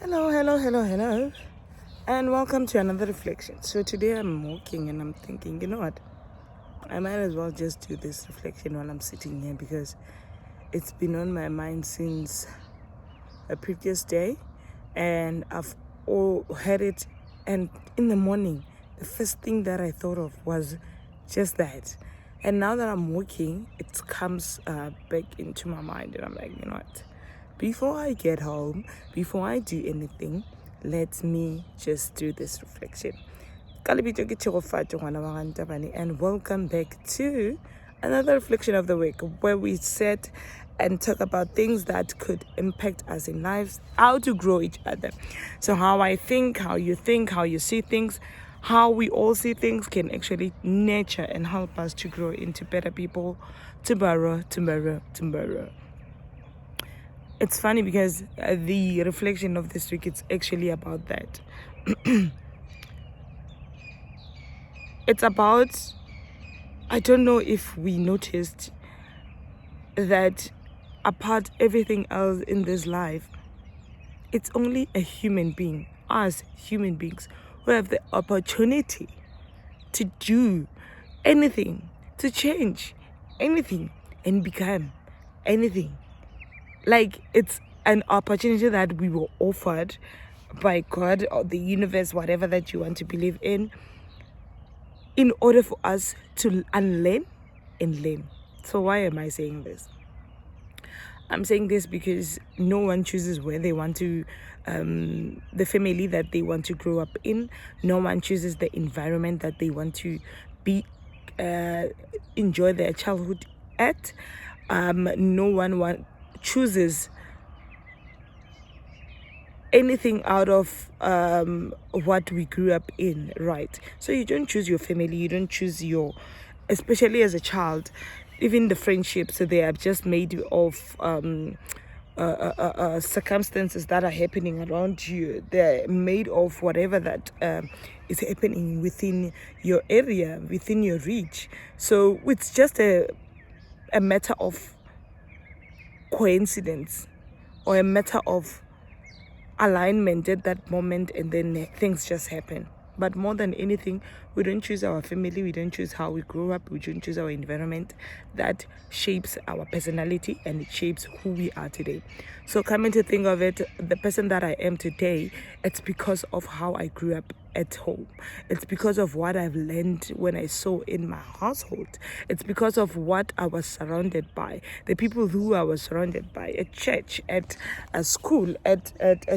Hello, and welcome to another reflection. So, today I'm walking and I'm thinking, you know what? I might as well just do this reflection while I'm sitting here because it's been on my mind since a previous day, and I've all had it. And in the morning, the first thing that I thought of was just that. And now that I'm walking, it comes back into my mind, and I'm like, you know what? Before I get home, before I do anything, let me just do this reflection. And welcome back to another reflection of the week where we set and talk about things that could impact us in lives, how to grow each other. So how I think, how you see things, how we all see things can actually nurture and help us to grow into better people tomorrow. It's funny because the reflection of this week, it's actually about that. It's about, I don't know if we noticed that apart everything else in this life, it's only a human being, us human beings, who have the opportunity to do anything, to change anything and become anything. Like, it's an opportunity that we were offered by God or the universe, whatever that you want to believe in order for us to unlearn and learn. So why am I saying this? I'm saying this because no one chooses where they want to, the family that they want to grow up in. No one chooses the environment that they want to be, enjoy their childhood at. No one chooses anything out of what we grew up in, right? So you don't choose your family, you don't choose your, especially as a child, even the friendships, they are just made of circumstances that are happening around you. They're made of whatever that is happening within your area, within your reach. So it's just a matter of coincidence or a matter of alignment at that moment, and then things just happen. But more than anything, we don't choose our family, we don't choose how we grow up, we don't choose our environment. That shapes our personality and it shapes who we are today. So coming to think of it, the person that I am today, it's because of how I grew up at home. It's because of what I've learned when I saw in my household. It's because of what I was surrounded by, the people who I was surrounded by, at church, at a school, at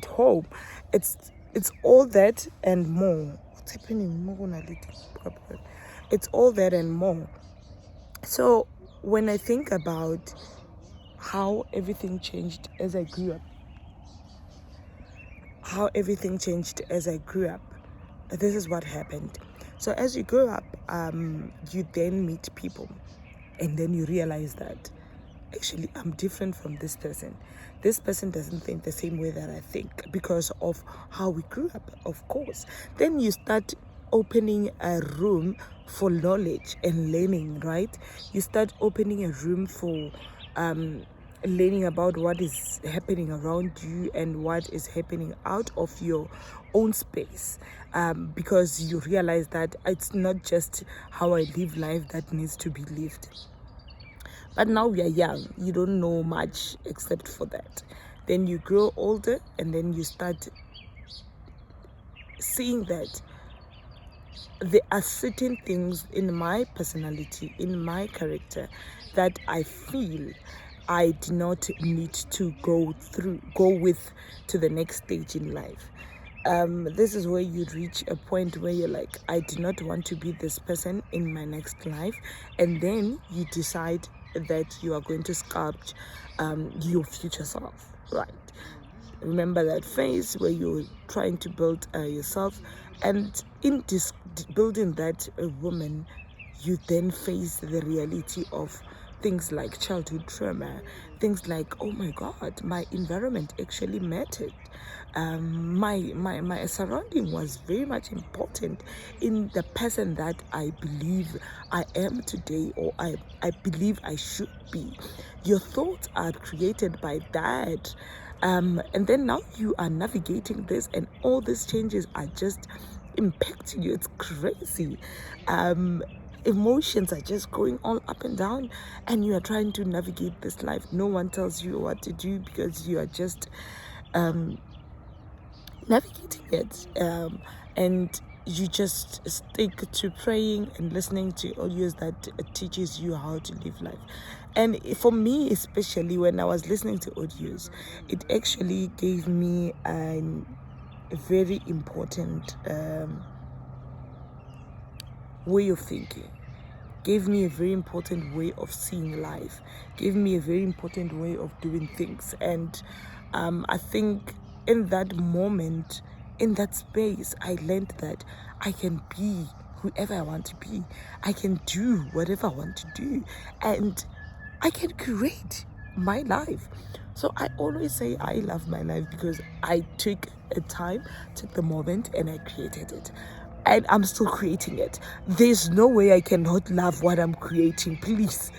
home. It's all that and more. What's happening? It's all that and more. So when I think about how everything changed as I grew up, this is what happened. So as you grow up, you then meet people, and then you realize that actually I'm different from this person. This person doesn't think the same way that I think because of how we grew up, of course. Then you start opening a room for knowledge and learning, right? You start opening a room for learning about what is happening around you and what is happening out of your own space, because you realize that it's not just how I live life that needs to be lived. But now we are young, you don't know much except for that. Then you grow older and then you start seeing that there are certain things in my personality, in my character, that I feel I do not need to go with to the next stage in life. This is where you reach a point where you're like, I do not want to be this person in my next life. And then you decide that you are going to sculpt your future self, right? Remember that phase where you're trying to build yourself, and in building that woman, you then face the reality of things like childhood trauma, things like, oh my God, my environment actually mattered. My surrounding was very much important in the person that I believe I am today, or I believe I should be. Your thoughts are created by that And then now you are navigating this, and all these changes are just impacting you. It's crazy. Emotions are just going all up and down, and you are trying to navigate this life. No one tells you what to do because you are just navigating it, and you just stick to praying and listening to audios that teaches you how to live life. And for me, especially when I was listening to audios, it actually gave me a very important way of thinking, gave me a very important way of seeing life, gave me a very important way of doing things. And I think in that moment, in that space, I learned that I can be whoever I want to be. I can do whatever I want to do, and I can create my life. So I always say I love my life because I took a time, took the moment, and I created it. And I'm still creating it. There's no way I cannot love what I'm creating, please.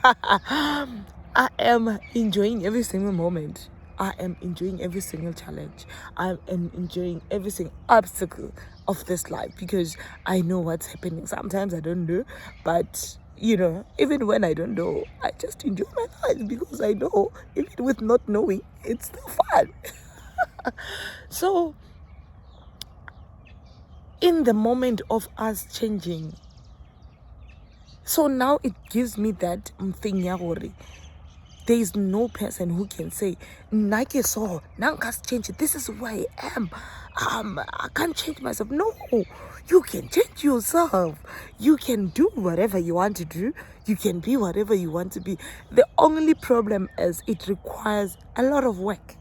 I am enjoying every single moment. I am enjoying every single challenge. I am enjoying every single obstacle of this life because I know what's happening. Sometimes I don't know, but even when I don't know, I just enjoy my life because I know, even with not knowing, it's still fun. So, in the moment of us changing, so now it gives me that thing, there is no person who can say, Nike so now can't change it. This is who I am. I can't change myself. No, you can change yourself. You can do whatever you want to do. You can be whatever you want to be. The only problem is it requires a lot of work,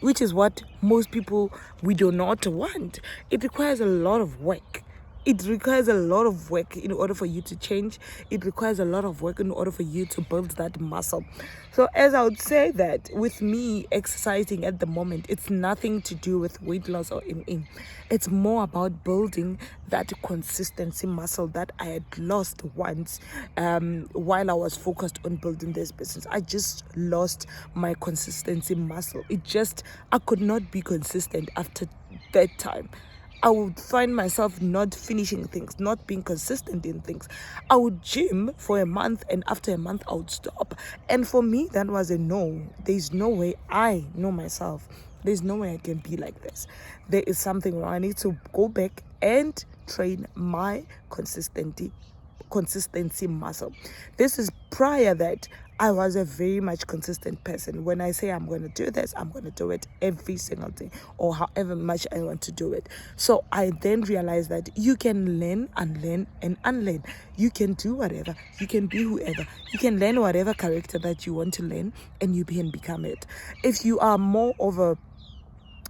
which is what most people, we do not want. It requires a lot of work. It requires a lot of work in order for you to change. It requires a lot of work in order for you to build that muscle. So as I would say that with me exercising at the moment, it's nothing to do with weight loss or in. It's more about building that consistency muscle that I had lost once while I was focused on building this business. I just lost my consistency muscle. I could not be consistent after that time. I would find myself not finishing things, not being consistent in things. I would gym for a month, and after a month, I would stop. And for me, that was a no. There's no way. I know myself. There's no way I can be like this. There is something wrong. I need to go back and train my consistency muscle. This is prior that I was a very much consistent person. When I say I'm going to do this, I'm going to do it every single day or however much I want to do it. So I then realized that you can learn, unlearn, and unlearn. You can do whatever. You can be whoever. You can learn whatever character that you want to learn, and you can become it. If you are more of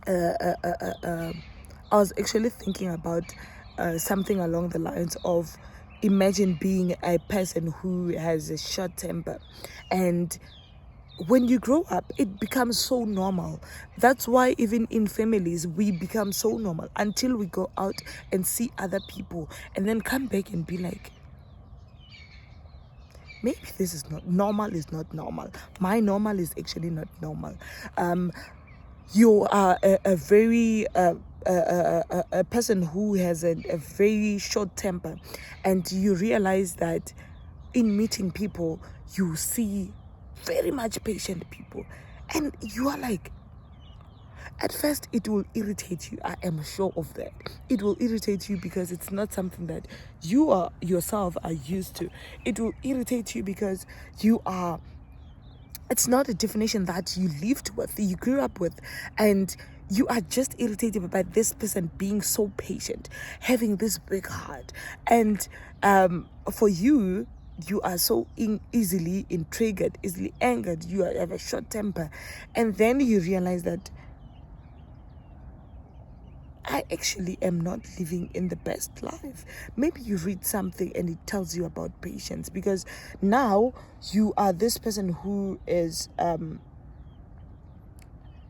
I was actually thinking about something along the lines of, imagine being a person who has a short temper, and when you grow up, it becomes so normal. That's why even in families, we become so normal until we go out and see other people and then come back and be like, maybe this is not normal. Is not normal. My normal is actually not normal. You are a very a person who has a very short temper, and you realize that in meeting people, you see very much patient people, and you are like, at first it will irritate you. I am sure of that. It will irritate you because it's not something that you are yourself are used to. It will irritate you because it's not a definition that you lived with, you grew up with, and you are just irritated by this person being so patient, having this big heart. And for you are so easily triggered, easily angered, you have a short temper. And then you realize that I actually am not living in the best life. Maybe you read something and it tells you about patience, because now you are this person who is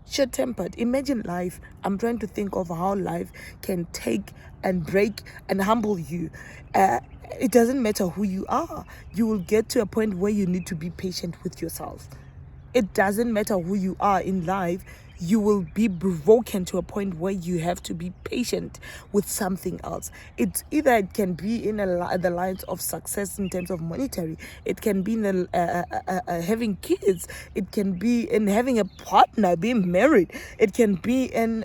short-tempered. Imagine life. I'm trying to think of how life can take and break and humble you. It doesn't matter who you are. You will get to a point where you need to be patient with yourself. It doesn't matter who you are in life, you will be broken to a point where you have to be patient with something else. It's either it can be in the lines of success in terms of monetary, it can be in having kids, it can be in having a partner, being married, it can be in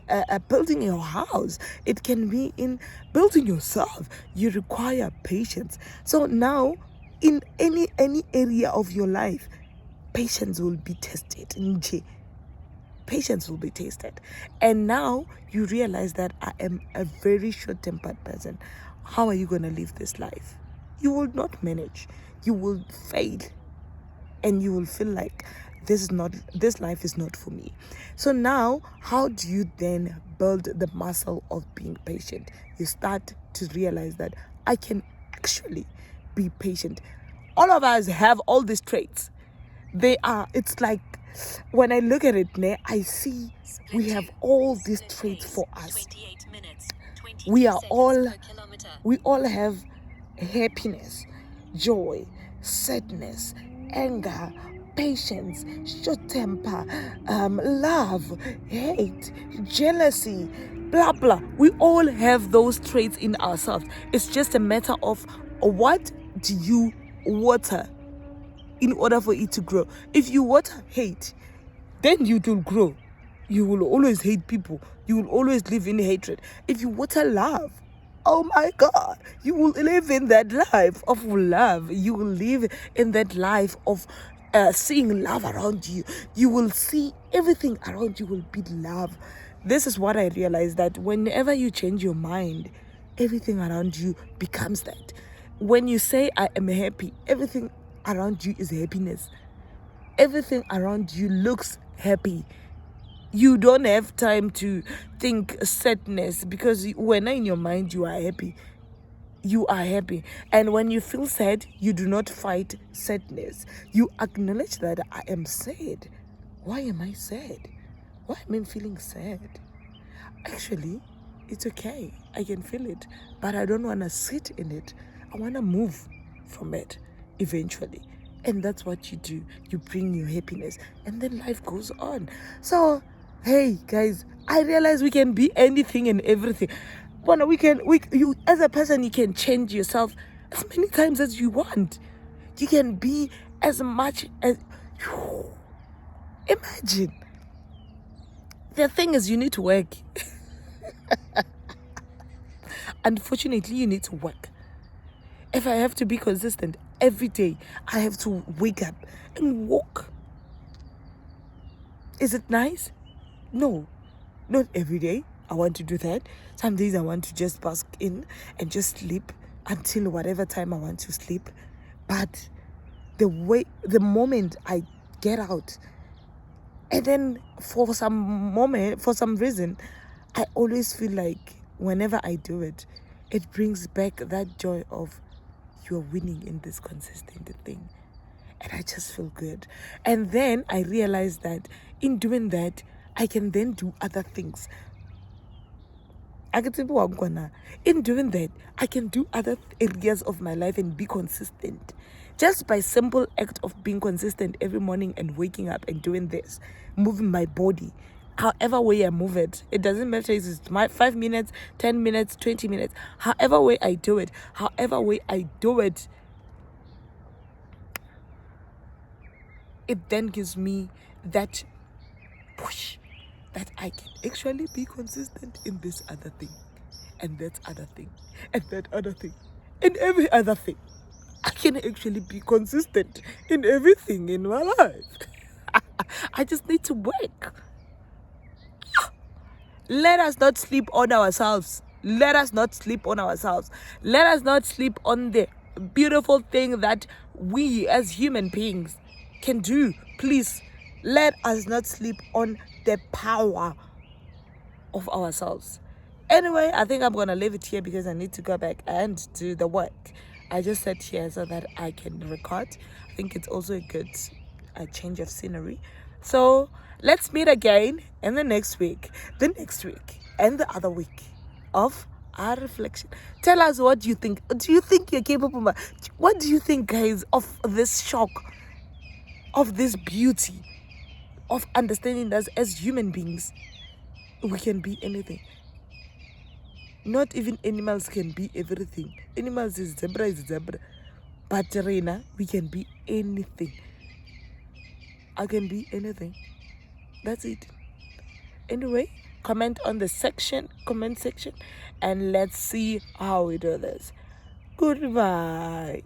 building your house, it can be in building yourself. You require patience. So now, in any area of your life, patience will be tested. Patience will be tested. And now you realize that I am a very short-tempered person. How are you going to live this life? You will not manage. You will fail. And you will feel like this life is not for me. So now, how do you then build the muscle of being patient? You start to realize that I can actually be patient. All of us have all these traits. It's like, when I look at it, I see we have all these traits for us. We all have happiness, joy, sadness, anger, patience, short temper, love, hate, jealousy, blah blah. We all have those traits in ourselves. It's just a matter of what do you water in order for it to grow. If you water hate, then you will grow. You will always hate people. You will always live in hatred. If you water love, oh my God, you will live in that life of love. You will live in that life of seeing love around you. You will see everything around you will be love. This is what I realized, that whenever you change your mind, everything around you becomes that. When you say I am happy, everything around you is happiness. Everything around you looks happy. You don't have time to think sadness, because when in your mind you are happy, you are happy. And when you feel sad, you do not fight sadness. You acknowledge that I am sad. Why am I sad? Why am I feeling sad? Actually, it's okay. I can feel it, but I don't want to sit in it. I want to move from it eventually. And that's what you do. You bring your happiness, and then life goes on. So, hey guys, I realize we can be anything and everything. But you as a person, you can change yourself as many times as you want. You can be as much as imagine. The thing is, you need to work. Unfortunately, you need to work. If I have to be consistent every day, I have to wake up and walk. Is it nice? No, not every day. I want to do that. Some days I want to just bask in and just sleep until whatever time I want to sleep. But the moment I get out, and then for some reason, I always feel like whenever I do it, it brings back that joy of you're winning in this consistent thing. And I just feel good. And then I realized that in doing that, I can then do other things. In doing that, I can do other areas of my life and be consistent. Just by simple act of being consistent every morning and waking up and doing this, moving my body, however way I move it. It doesn't matter if it's 5 minutes, 10 minutes, 20 minutes. However way I do it, it then gives me that push that I can actually be consistent in this other thing, and that other thing, and that other thing, and every other thing. I can actually be consistent in everything in my life. I just need to work. Let us not sleep on ourselves. Let us not sleep on ourselves. Let us not sleep on the beautiful thing that we as human beings can do. Please, let us not sleep on the power of ourselves. Anyway, I think I'm going to leave it here because I need to go back and do the work. I just sat here so that I can record. I think it's also a good change of scenery. So let's meet again in the next week, and the other week of our reflection. Tell us, what do you think? Do you think you're capable? What do you think, guys, of this shock, of this beauty? of understanding us as human beings. We can be anything. Not even animals can be everything. Animals is zebra. But Reina, we can be anything. I can be anything. That's it. Anyway, comment section, and let's see how we do this. Goodbye.